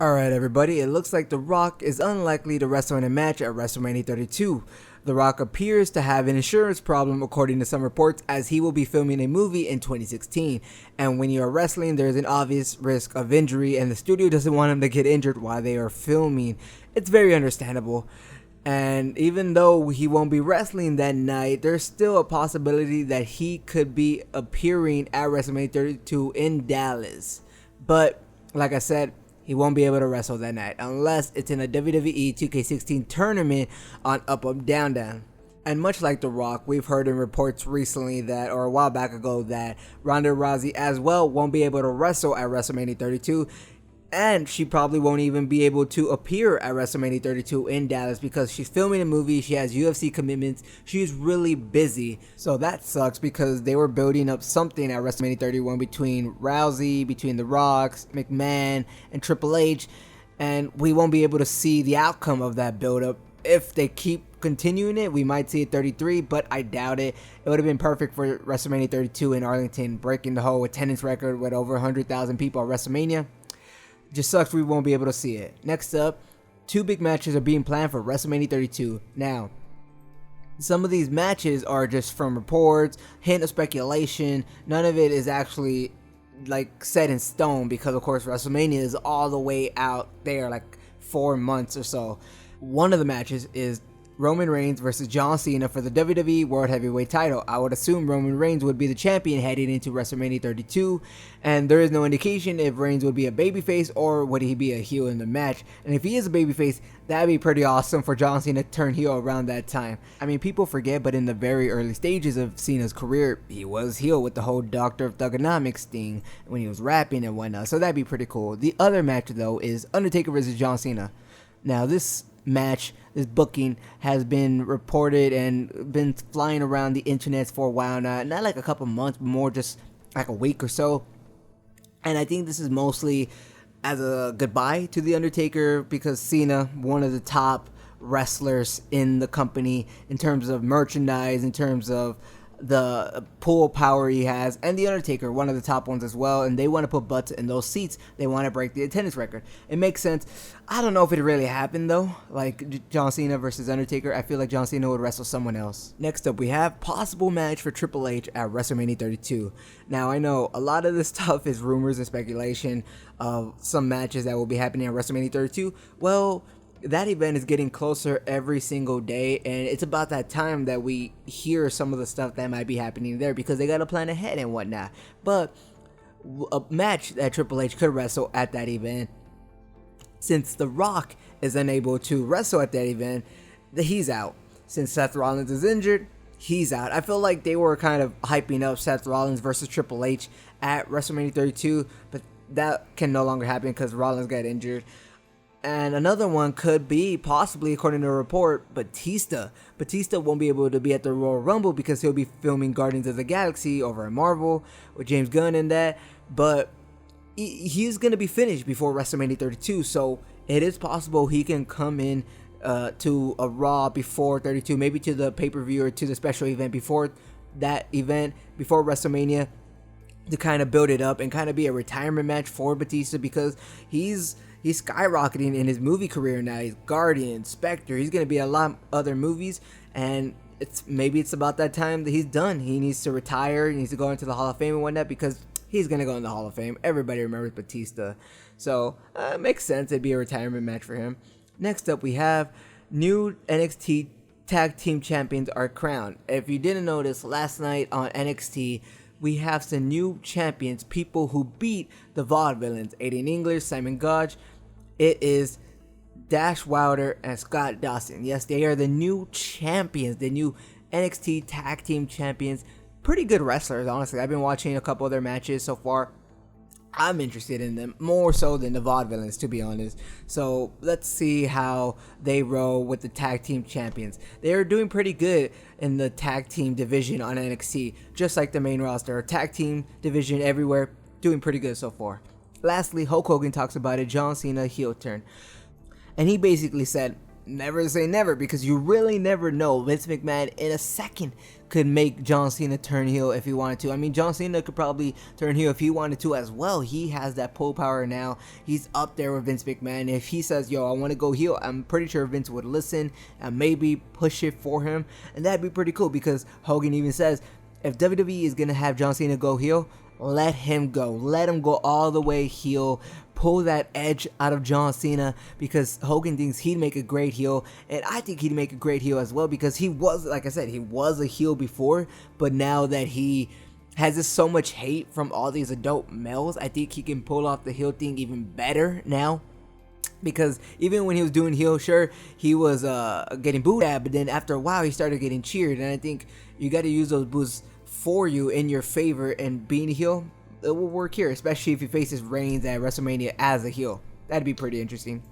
Alright everybody, it looks like The Rock is unlikely to wrestle in a match at WrestleMania 32. The Rock appears to have an insurance problem according to some reports, as he will be filming a movie in 2016, and when you are wrestling there is an obvious risk of injury and the studio doesn't want him to get injured while they are filming. It's very understandable. And even though he won't be wrestling that night, there's still a possibility that he could be appearing at WrestleMania 32 in Dallas. But like I said, he won't be able to wrestle that night unless it's in a WWE 2K16 tournament on Up Up Down Down. And much like The Rock, we've heard in reports recently that, or a while back ago, that Ronda Rousey as well won't be able to wrestle at WrestleMania 32. And she probably won't even be able to appear at WrestleMania 32 in Dallas because she's filming a movie, she has UFC commitments, she's really busy. So that sucks because they were building up something at WrestleMania 31 between Rousey, between The Rocks, McMahon, and Triple H. And we won't be able to see the outcome of that build-up. If they keep continuing it, we might see it 33, but I doubt it. It would have been perfect for WrestleMania 32 in Arlington, breaking the whole attendance record with over 100,000 people at WrestleMania. Just sucks we won't be able to see it. Next up, two big matches are being planned for WrestleMania 32. Now, some of these matches are just from reports, hint of speculation. None of it is actually like set in stone because of course WrestleMania is all the way out there, like 4 months or so. One of the matches is Roman Reigns versus John Cena for the WWE World Heavyweight title. I would assume Roman Reigns would be the champion heading into WrestleMania 32, and there is no indication if Reigns would be a babyface or would he be a heel in the match. And if he is a babyface, that'd be pretty awesome for John Cena to turn heel around that time. I mean, people forget, but in the very early stages of Cena's career, he was heel with the whole Doctor of Thugonomics thing when he was rapping and whatnot, so that'd be pretty cool. The other match, though, is Undertaker versus John Cena. Now, this booking has been reported and been flying around the internet for a while now. Not like a couple months, but more just like a week or so. And I think this is mostly as a goodbye to The Undertaker because Cena, one of the top wrestlers in the company in terms of merchandise, in terms of the pull power he has, and The Undertaker, one of the top ones as well, and they want to put butts in those seats. They want to break the attendance record. It makes sense. I don't know if it really happened though, like John Cena versus Undertaker. I feel like John Cena would wrestle someone else. Next up, we have possible match for Triple H at WrestleMania 32. Now, I know a lot of this stuff is rumors and speculation of some matches that will be happening at WrestleMania 32. Well, that event is getting closer every single day, and it's about that time that we hear some of the stuff that might be happening there because they got to plan ahead and whatnot. But a match that Triple H could wrestle at that event, since The Rock is unable to wrestle at that event, he's out. Since Seth Rollins is injured, he's out. I feel like they were kind of hyping up Seth Rollins versus Triple H at WrestleMania 32, but that can no longer happen because Rollins got injured. And another one could be, possibly according to a report, Batista. Batista won't be able to be at the Royal Rumble because he'll be filming Guardians of the Galaxy over at Marvel with James Gunn and that. But he's going to be finished before WrestleMania 32. So it is possible he can come in to a Raw before 32, maybe to the pay-per-view or to the special event before that event, before WrestleMania, to kind of build it up and kind of be a retirement match for Batista because he's skyrocketing in his movie career now. He's Guardian, Spectre. He's going to be in a lot of other movies, and maybe it's about that time that he's done. He needs to retire. He needs to go into the Hall of Fame and whatnot because he's going to go in the Hall of Fame. Everybody remembers Batista. So it makes sense. It'd be a retirement match for him. Next up, we have new NXT Tag Team Champions are crowned. If you didn't notice, last night on NXT, we have some new champions, people who beat the Vaudevillains, Aiden English, Simon Gotch. It is Dash Wilder and Scott Dawson. Yes, they are the new champions, the new NXT Tag Team Champions. Pretty good wrestlers, honestly. I've been watching a couple of their matches so far. I'm interested in them more so than the Vaudevillains, to be honest. So let's see how they roll with the tag team champions. They are doing pretty good in the tag team division on NXT, just like the main roster. Tag team division everywhere, doing pretty good so far. Lastly, Hulk Hogan talks about a John Cena heel turn. And he basically said, never say never, because you really never know. Vince McMahon in a second could make John Cena turn heel if he wanted to. I mean, John Cena could probably turn heel if he wanted to as well. He has that pull power now. He's up there with Vince McMahon. If he says, yo, I want to go heel, I'm pretty sure Vince would listen and maybe push it for him. And that'd be pretty cool, because Hogan even says, if WWE is going to have John Cena go heel, let him go. Let him go all the way heel. Pull that edge out of John Cena, because Hogan thinks he'd make a great heel, and I think he'd make a great heel as well, because he was, like I said, he was a heel before, but now that he has this so much hate from all these adult males, I think he can pull off the heel thing even better now. Because even when he was doing heel, sure, he was getting booed at, but then after a while he started getting cheered, and I think you got to use those boos for you in your favor, and being a heel, it will work here, especially if he faces Reigns at WrestleMania as a heel. That'd be pretty interesting.